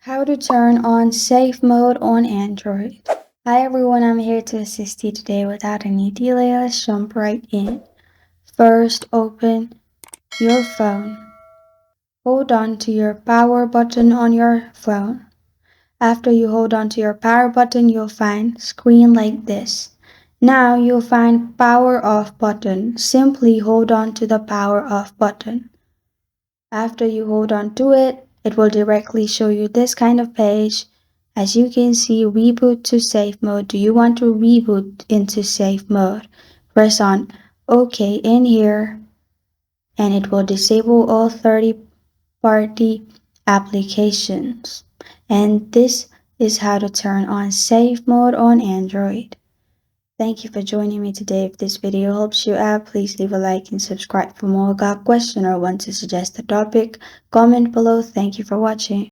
How to turn on safe mode on Android. Hi everyone, I'm here to assist you today without any delay. Let's jump right in. First, open your phone. Hold on to your power button on your phone. After you hold on to your power button, you'll find screen like this. Now you'll find power off button. Simply hold on to the power off button. After you hold on to it, it will directly show you this kind of page. As you can see, reboot to safe mode. Do you want to reboot into safe mode? Press on OK in here and it will disable all third-party applications. And this is how to turn on safe mode on Android. Thank you for joining me today. If this video helps you out, please leave a like and subscribe for more. Got a question or want to suggest a topic? Comment below. Thank you for watching.